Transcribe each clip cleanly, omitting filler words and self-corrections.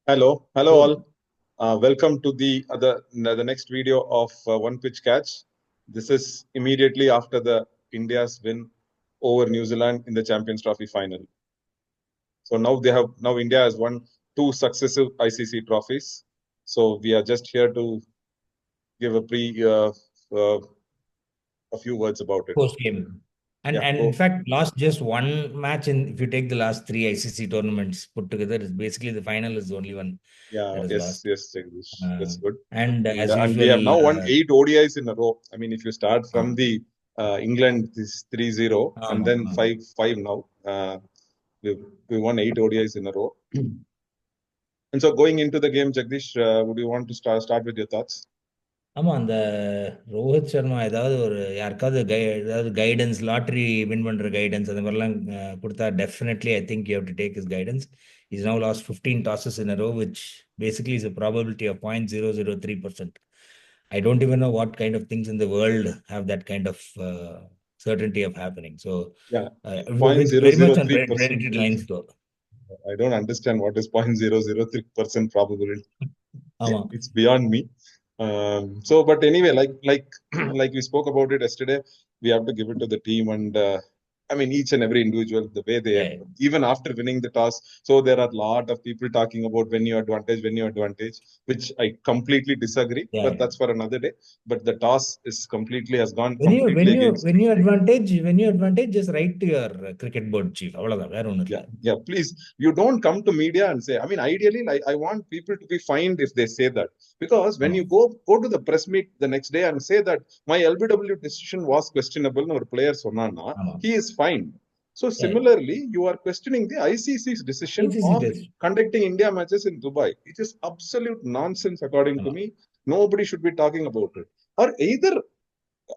Hello So, all. Welcome to the next video of One Pitch Catch. This is immediately after the India's win over New Zealand in the Champions Trophy final. So now India has won two successive ICC trophies. So we are just here to give uh, a few words about it. post game. And Yeah. and in Go. fact, lost just one match in if you take the last three ICC tournaments put together, is basically the final is the only one Yeah. that is Yes. lost. Yes, Jagdish. Uh, That's good. and And as we have usual, now won eight ODIs in a row. I mean, if you start from the England this 3-0 and then um, 5-5 now, we won eight ODIs in a row. And so going into the game, Jagdish, would you want to start with your thoughts? ஆமா அந்த ரோஹித் சர்மா ஏதாவது ஒரு யாருக்காவது ஏதாவது guidance lottery win பண்ற guidance அந்த மாதிரிலாம் கொடுத்தா definitely I think you have to take his guidance is now last 15 tosses in a row which basically is a probability of 0.003%. I don't even know what kind of things in the world have that kind of certainty of happening. So Yeah, with very much on 0.003% predicted is, lines though. I don't understand what is 0.003% probability. ஆமா. It's beyond me. But anyway, like like we spoke about it yesterday, we have to give it to the team and I mean each and every individual the way they Yeah. even after winning the toss. So there are a lot of people talking about when you advantage, which I completely disagree. But Yeah. that's for another day. But the toss is completely has gone When you when completely you against. when you advantage when you advantage just write to your cricket board chief அவ்வளவுதான் வேற ஒண்ணும் இல்ல. Yeah, please. You don't come to media and say. I mean, ideally, like I want people to be fined if they say that, because when ஆமா. you go to the press meet the next day and say that my LBW decision was questionable, or player sonana, ஆமா. he is fined. So Yeah. similarly, you are questioning the ICC's decision ICC of test. conducting India matches in Dubai. It is absolute nonsense, according to ஆமா. me. Nobody should be talking about it. Or either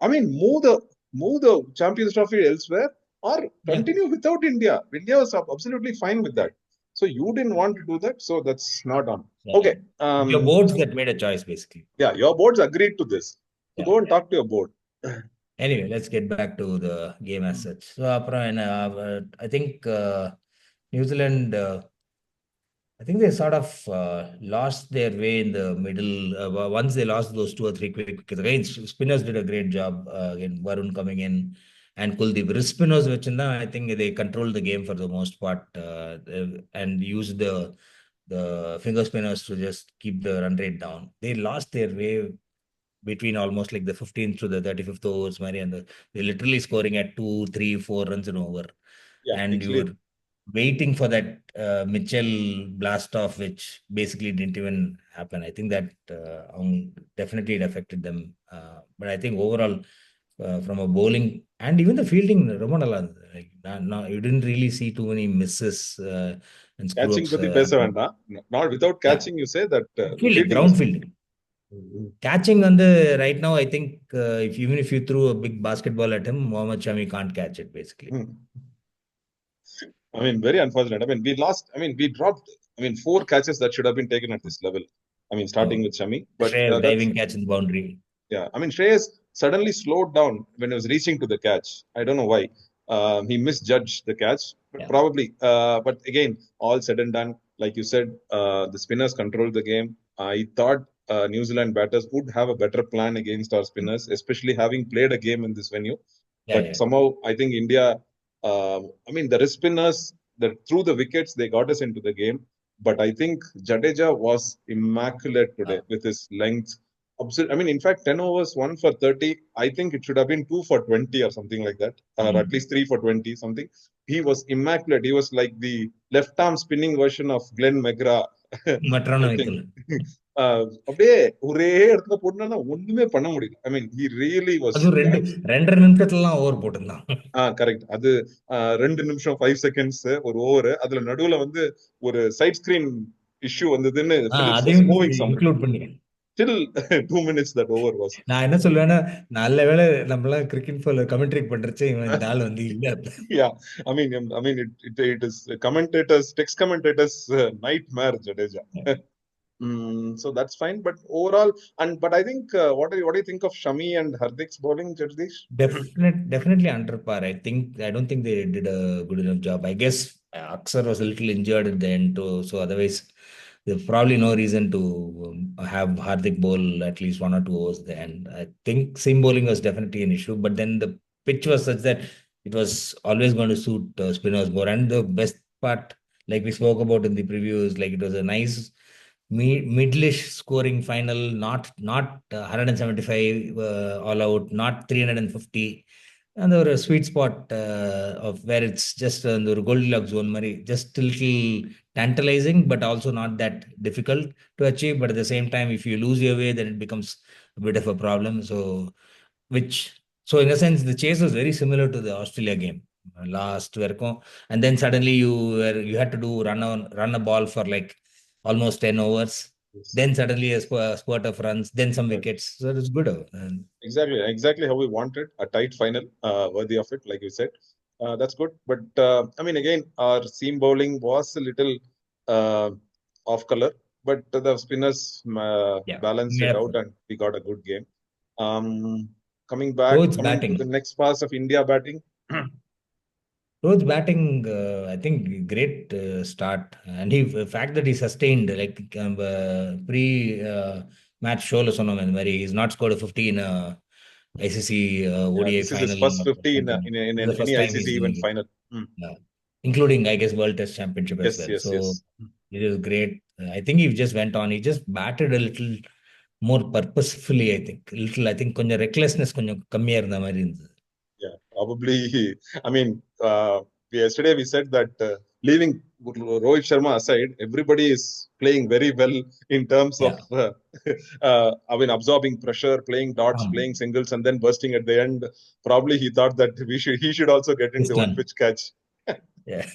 I mean, move the Champions Trophy elsewhere or Yeah. continue without India. India was absolutely fine with that. So you didn't want to do that, so that's not on. Yeah. Okay. Your boards that made a choice basically. Yeah, your boards agreed to this. So Yeah. go and talk to your board. Anyway, let's get back to the game as such. So அப்புறம் என்ன I think New Zealand I think they sort of lost their way in the middle. Once they lost those two or three quick wickets, again, spinners did a great job. Again, Varun coming in and Kuldeep. Wrist spinners, which I think they controlled the game for the most part and used the finger spinners to just keep the run rate down. They lost their way between almost like the 15th to the 35th overs, Mary, and they're literally scoring at 2, 3, 4 runs an over. Yeah, And you actually, were waiting for that Mitchell blast off, which basically didn't even happen. I think that definitely it affected them. But I think overall, from a bowling and even the fielding, Ramanala, like, you didn't really see too many misses and screw catching ups. பத்தி பேச வேண்டாம். Not without Yeah, catching, you say that the fielding, fielding is. ground fielding. Catching on the right now, I think if even if you threw a big basketball at him, Mohammad Shami can't catch it basically. I mean, very unfortunate. I mean, we lost. I mean, we dropped. I mean, four catches that should have been taken at this level. I mean, starting with Shami, but Shreyas that's diving catch in the boundary. yeah. I mean, Shreyas suddenly slowed down when he was reaching to the catch. I don't know why. He misjudged the catch, but Yeah. probably. But again, all said and done, like you said, the spinners controlled the game. I thought New Zealand batters would have a better plan against our spinners, especially having played a game in this venue. Yeah, But yeah. somehow, I think India. I mean, the wrist spinners through the wickets they got us into the game. But I think Jadeja was immaculate today Uh, with his length. I mean, in fact, 10 overs, one for 30. I think it should have been two for 20 or something like that, or at least three for 20, something. He was immaculate. He was like the left arm spinning version of Glenn McGrath, Matrana I think. vehicle. அப்படியே ஒரே இடத்துல போட்டுனா ஒண்ணுமே பண்ண முடியல. I mean, he really was. அதுவும் ரெண்டரை நிமிஷத்துலாம் over போட்டிருந்தான். கரெக்ட். அது 2 நிமிஷம் 5 செகண்ட்ஸ் ஒரு ஓவர். அதுல நடுவுல வந்து ஒரு சைட் ஸ்கிரீன் இஷ்யூ வந்ததுன்னு பிலிப்ஸ் வாஸ் அதையும் மூவிங் சம். இன்க்ளூட் பண்ணி Still 2 minutes that over was. நான் என்ன சொல்லுவேன்னா நல்ல வேளை நம்மளாம் கிரிக்கெட் ஃபால் கமெண்ட்ரி பண்றச்சு இவன் இந்த ஆள் வந்து இல்ல. Yeah, I mean, it is commentators, text commentators nightmare, Jadeja. So that's fine, but overall, but I think what do you think of Shami and Hardik's bowling, Jagdish? Definitely under par. I don't think they did a good enough job. I guess Aksar was a little injured at the end too, so otherwise there's probably no reason to have Hardik bowl at least 1 or 2 overs there. And I think seam bowling was definitely an issue, but then the pitch was such that it was always going to suit spinners more. And the best part, like we spoke about in the previews, like it was a nice middlish scoring final, not 175 all out, not 350. And there was a sweet spot of where it's just the Goldilocks zone, Mari, just a little tantalizing, but also not that difficult to achieve. But at the same time, if you lose your way, then it becomes a bit of a problem. So in a sense, the chase was very similar to the Australia game last Verco, and then suddenly you had to run a ball for like almost 10 overs. Yes. Then suddenly a spurt of runs, then some wickets. So it was good. And Exactly how we wanted a tight final, worthy of it, like you said. That's good. But I mean, again, our seam bowling was a little uh, off color, but the spinners yeah, balanced made it up out for it. and we got a good game. Coming Rohit's to the batting. next pass of India batting. Rohit's batting, I think, great start, and the fact that he sustained like pre-match showlo sonnom where he's not scored a 50 in a ICC Yeah, ODI this is his final first or 50 something. This is the first any time ICC he's event doing it, final. Hmm. including, I guess, World Test Championship as Yes, well. yes, So yes. it is great. I think he just went on. He just batted a little more purposefully. I think, கொஞ்சம் recklessness கொஞ்சம் கம்மியா இருந்த மாதிரி இருந்தது. Yeah, probably. I mean, yesterday we said that leaving Rohit Sharma aside, everybody is playing very well in terms of, Yeah. I mean, absorbing pressure, playing dots, playing singles, and then bursting at the end. Probably he thought that he should also get This into one one. pitch catch. Yeah.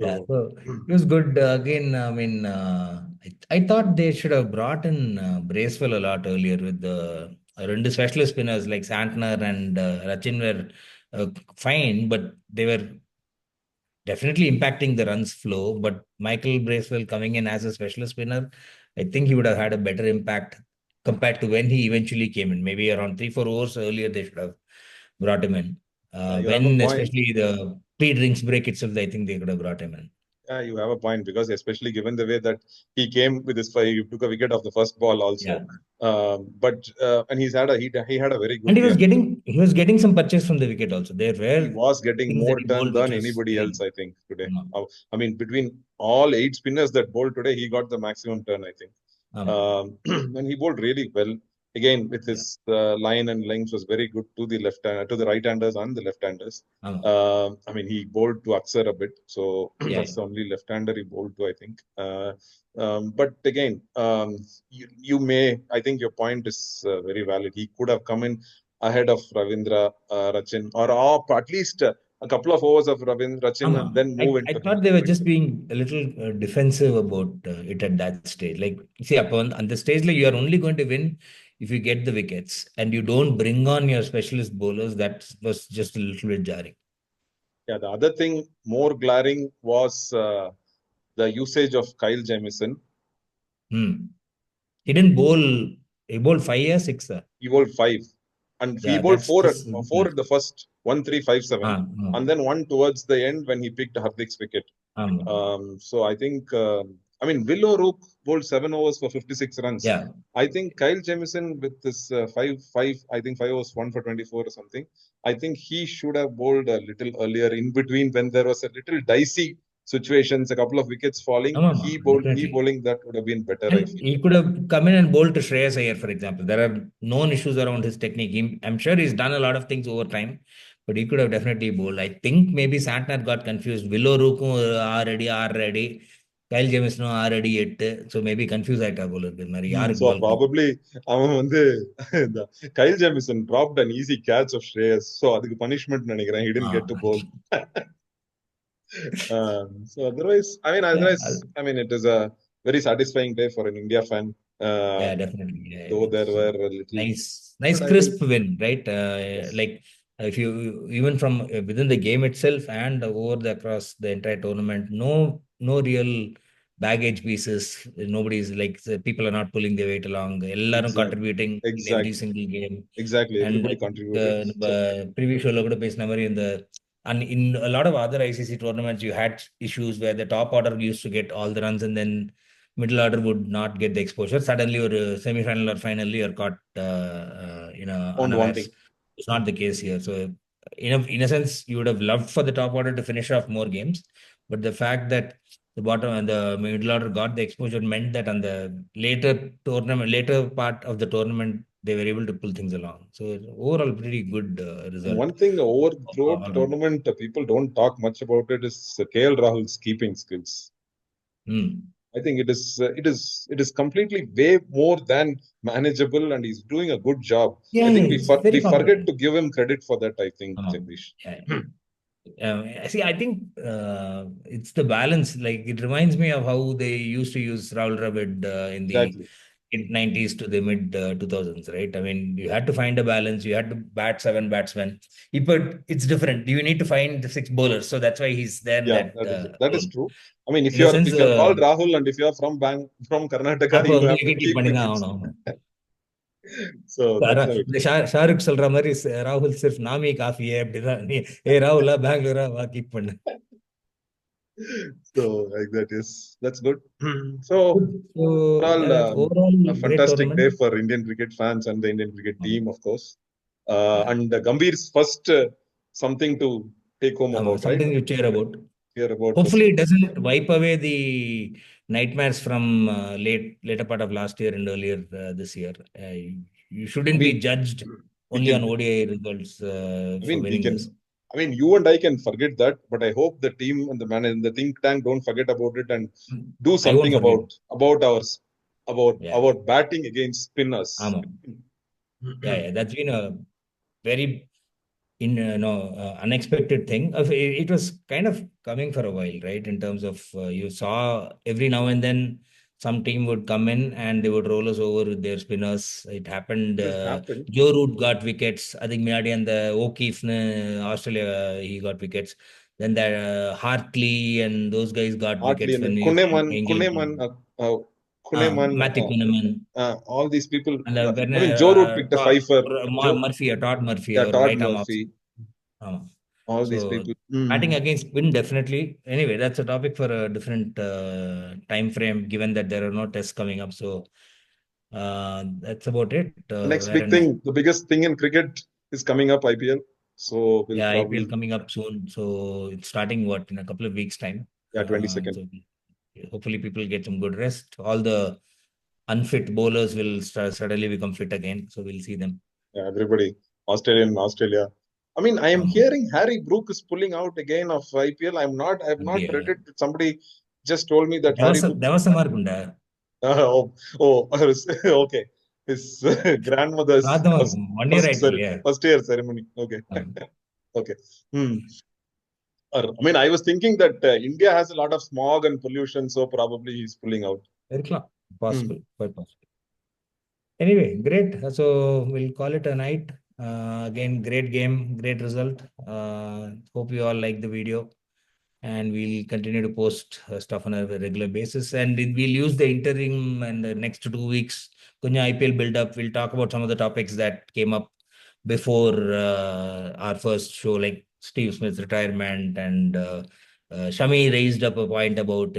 Yeah, So, so it was good. Again, I mean, I thought they should have brought in Bracewell a lot earlier with the two specialist spinners like Santner and Rachin were fine, but they were definitely impacting the runs flow. But Michael Bracewell coming in as a specialist spinner, I think he would have had a better impact compared to when he eventually came in. Maybe around 3 4 overs earlier, they should have brought him in. you have a When point. especially the pre-drinks break itself, I think they could have brought him in. Yeah, you have a point because especially given the way that he came with his he took a wicket off the first ball also. Yeah. And he had a very And good game. he was getting some punches from the wicket also. There He were was getting things that more he turn bowled which than was anybody else, killing. I think, today. I mean, between all 8 spinners that bowled today, he got the maximum turn, I think. And he bowled really well. Again, with his line and length was very good to the to the right-handers and the left-handers. I mean, he bowled to Axar a bit, so that's the only left-hander he bowled to, I think. But again, I think your point is very valid. He could have come in ahead of Ravindra, Rachin, or at least a couple of overs of Ravindra, Rachin, and then move I into thought him. they were just being a little defensive about it at that stage. Like, see, on the stage, like you are only going to win if you get the wickets and you don't bring on your specialist bowlers. That was just a little bit jarring. Yeah, the other thing more glaring was the usage of Kyle Jamieson. He didn't bowl. He bowled 5 or 6. He bowled 5, and he bowled four at the first 1, 3, 5, 7, and then one towards the end when he picked Hardik's wicket. So I think, I mean, Will O'Rourke bowled 7 overs for 56 runs. Yeah. I think Kyle Jamieson with this 5 overs, 1 for 24 or something. I think he should have bowled a little earlier in between when there was a little dicey situations, a couple of wickets falling. He bowling that would have been better. And he could have come in and bowled to Shreyas Iyer, for example. There are known issues around his technique. I'm sure he's done a lot of things over time, but he could have definitely bowled. I think maybe Santner got confused. Will O'Rourke already. Kyle Jamieson already 8. So maybe confused ஆயிட்டா போல இருக்கு. So probably அவன் வந்து Kyle Jamieson dropped an easy catch of Shreyas. So அதுக்கு punishment நினைக்கிறேன். He didn't get to bowl. So otherwise, it is a very satisfying day for an India fan. Yeah, definitely. Yeah, though there were a little nice crisp win, right? Like if you even from within the game itself and across the entire tournament, no real baggage pieces. Nobody's like people are not pulling their weight along. Ellarum contributing in every single game. Exactly, everybody contributed. Previous show கூட பேசின மாதிரி இந்த And in a lot of other ICC tournaments, you had issues where the top order used to get all the runs and then middle order would not get the exposure. Suddenly, or semi-final or finally, you're caught, Found unawares. wanting. It's not the case here. So, in a sense, you would have loved for the top order to finish off more games, but the fact that the bottom and the middle order got the exposure meant that on the later part of the tournament, they were able to pull things along. So overall, pretty good And result. one thing over throughout the All around. tournament, people don't talk much about it is KL Rahul's keeping skills. I think it is completely way more than manageable, and he's doing a good job. Yeah, I think it's very we forget competent. to give him credit for that. I think, Jagdish. See, I think it's the balance. Like it reminds me of how they used to use Rahul Dravid in the Exactly. mid 90s to the mid 2000s, right? I mean, you had to find a balance. You had to bat 7 batsmen. But it's different. You need to find the 6 bowlers. So that's why he's there in Yeah, that that is role. true. I mean, In a sense, if you're called Rahul and if you're from Karnataka, you have to keep keep பண்ணி தான் wickets. ஆகணும். So that's how it இந்த is. Shahrukh சொல்ற மாதிரி ராகுல் சிர்ஃப் நாமி காஃபியே அப்படிதான் நீ ராகுலா பெங்களூரா வா கீப் பண்ணு. So like that's good. So overall, a great fantastic tournament. day for Indian cricket fans and the Indian cricket team, of course. And Gambhir's first something to take home about, Something right? you cheer about. Hear about Hopefully, it doesn't wipe away the nightmares from later part of last year and earlier this year. You shouldn't be judged only on ODI results for winning this. I mean, you and I can forget that, but I hope the team and the man and the think tank don't forget about it and do something about our batting against spinners. Yeah, that's been a very unexpected thing. It was kind of coming for a while, right? In terms of you saw every now and then some team would come in and they would roll us over with their spinners. It happened. Joe Root got wickets. I think Minadi and the O'Keefe, Australia, he got wickets. Then that Hartley and those guys got wickets. When Matthew Kuhneman. All these people. And I mean, Joe Root picked a 5 for Todd Murphy, yeah, or Todd right arm Murphy. All these people. Batting against spin, definitely. Anyway, that's a topic for a different time frame, given that there are no tests coming up. So that's about it. Next big thing, the biggest thing in cricket is coming up, IPL. So IPL coming up soon. So it's starting in a couple of weeks' time. Yeah, 22nd. So hopefully people get some good rest. All the unfit bowlers will suddenly become fit again. So we'll see them. Yeah, everybody. Australia. I mean, I am hearing Harry Brook is pulling out again of IPL. I have not read it. Somebody just told me that okay. His grandmother's first year ceremony. Okay. Okay. I mean, I was thinking that India has a lot of smog and pollution, so probably he's pulling out. Very possible. Quite possible. Anyway, great. So we'll call it a night. Again, great game, great result. Hope you all like the video, and we'll continue to post stuff on a regular basis. And we'll use the interim and the next 2 weeks. Kunya IPL build up. We'll talk about some of the topics that came up before our first show, like Steve Smith's retirement, and Shami raised up a point about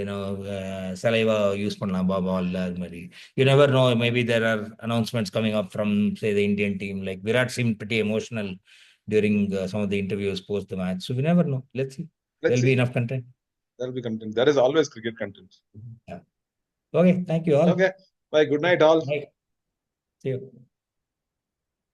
saliva use பண்ணலாமா ball அது மாதிரி. You never know, maybe there are announcements coming up from, say, the Indian team. Like Virat seemed pretty emotional during some of the interviews post the match, so we never know. Let's see. There'll be enough content. There'll be content. There is always cricket content. Yeah. Okay, thank you all. Okay, bye. Good night all. Bye. See you.